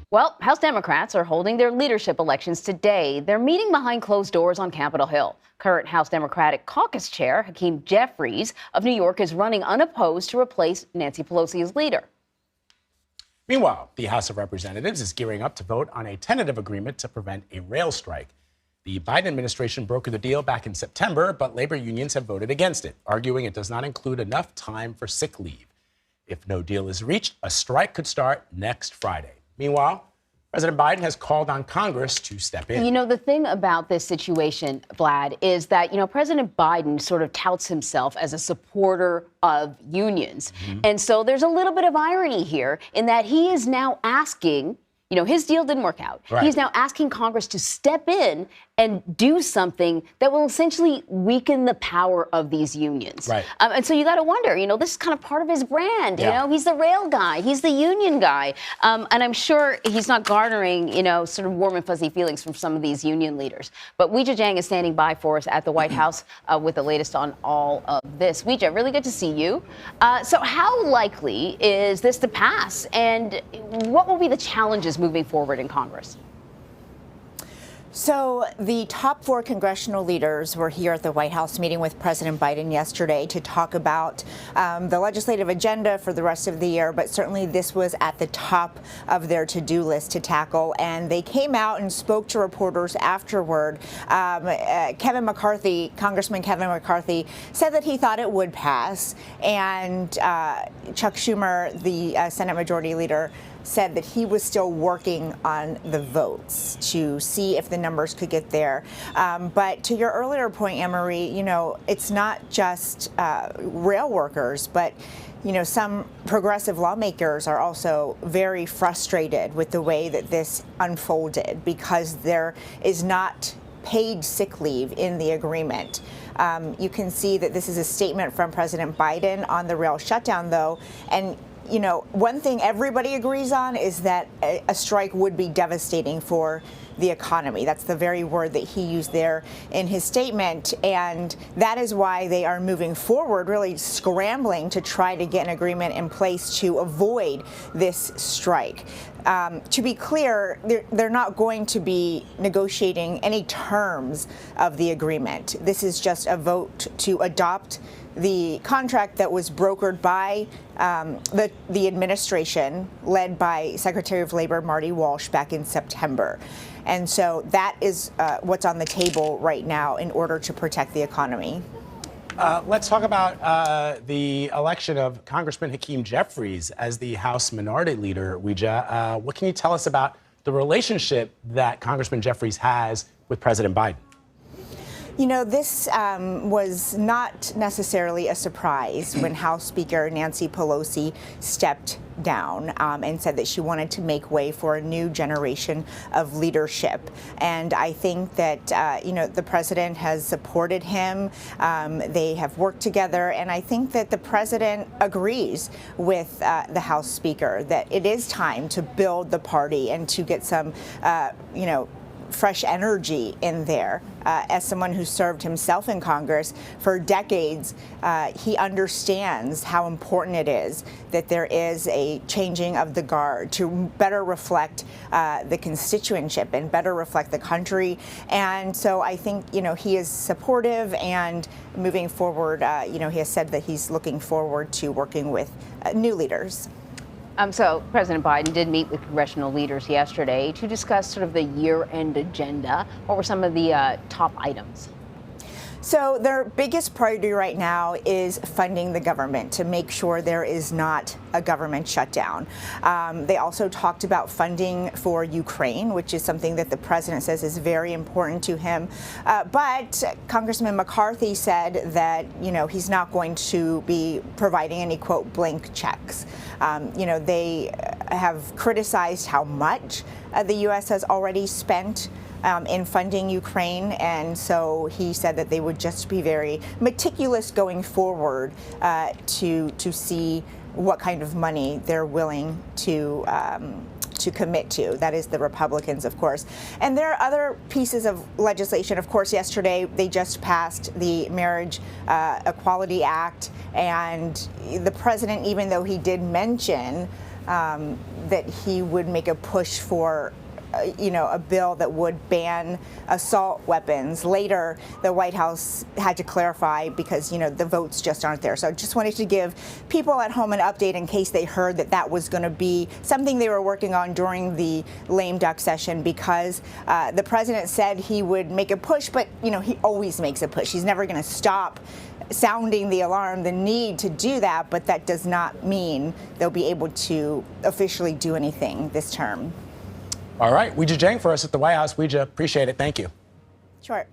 Well, House Democrats are holding their leadership elections today. They're meeting behind closed doors on Capitol Hill. Current House Democratic Caucus Chair Hakeem Jeffries of New York is running unopposed to replace Nancy Pelosi as leader. Meanwhile, the House of Representatives is gearing up to vote on a tentative agreement to prevent a rail strike. The Biden administration brokered the deal back in September, but labor unions have voted against it, arguing it does not include enough time for sick leave. If no deal is reached, a strike could start next Friday. Meanwhile, President Biden has called on Congress to step in. You know, the thing about this situation, Vlad, is that, President Biden sort of touts himself as a supporter of unions. And so there's a little bit of irony here in that he is now asking, his deal didn't work out. Right. He's now asking Congress to step in and do something that will essentially weaken the power of these unions. Right. And so you got to wonder, this is kind of part of his brand. Yeah. He's the rail guy. He's the union guy. And I'm sure he's not garnering, sort of warm and fuzzy feelings from some of these union leaders. But Weijia Jiang is standing by for us at the White House with the latest on all of this. Weijia, really good to see you. So how likely is this to pass? And what will be the challenges moving forward in Congress? So the top 4 congressional leaders were here at the White House meeting with President Biden yesterday to talk about the legislative agenda for the rest of the year. But certainly this was at the top of their to-do list to tackle. And they came out and spoke to reporters afterward. Congressman Kevin McCarthy, said that he thought it would pass. And Chuck Schumer, the Senate Majority Leader, said that he was still working on the votes to see if the numbers could get there. But to your earlier point, Anne-Marie, it's not just rail workers, but some progressive lawmakers are also very frustrated with the way that this unfolded because there is not paid sick leave in the agreement. You can see that this is a statement from President Biden on the rail shutdown, though, and one thing everybody agrees on is that a strike would be devastating for the economy. That's the very word that he used there in his statement. And that is why they are moving forward, really scrambling to try to get an agreement in place to avoid this strike. To be clear, they're not going to be negotiating any terms of the agreement. This is just a vote to adopt the contract that was brokered by the administration led by Secretary of Labor Marty Walsh back in September. And so that is what's on the table right now in order to protect the economy. Let's talk about the election of Congressman Hakeem Jeffries as the House Minority Leader. Weijia, what can you tell us about the relationship that Congressman Jeffries has with President Biden? This was not necessarily a surprise when House Speaker Nancy Pelosi stepped down and said that she wanted to make way for a new generation of leadership. And I think that, the president has supported him. They have worked together. And I think that the president agrees with the House Speaker that it is time to build the party and to get some, fresh energy in there. As someone who served himself in Congress for decades, he understands how important it is that there is a changing of the guard to better reflect the constituentship and better reflect the country. And so I think, he is supportive and moving forward, he has said that he's looking forward to working with new leaders. So President Biden did meet with congressional leaders yesterday to discuss sort of the year-end agenda. What were some of the top items? So their biggest priority right now is funding the government to make sure there is not a government shutdown. They also talked about funding for Ukraine, which is something that the president says is very important to him. But Congressman McCarthy said that, he's not going to be providing any, quote, blank checks. They have criticized how much the U.S. has already spent in funding Ukraine, and so he said that they would just be very meticulous going forward to see what kind of money they're willing to commit to. That is the Republicans, of course. And there are other pieces of legislation. Of course, yesterday they just passed the Marriage Equality Act, and the president, even though he did mention that he would make a push for a bill that would ban assault weapons. Later, the White House had to clarify because, the votes just aren't there. So I just wanted to give people at home an update in case they heard that that was going to be something they were working on during the lame duck session, because the president said he would make a push, but, he always makes a push. He's never going to stop sounding the alarm, the need to do that, but that does not mean they'll be able to officially do anything this term. All right, Weijia Jiang for us at the White House. Weijia, appreciate it. Thank you. Sure.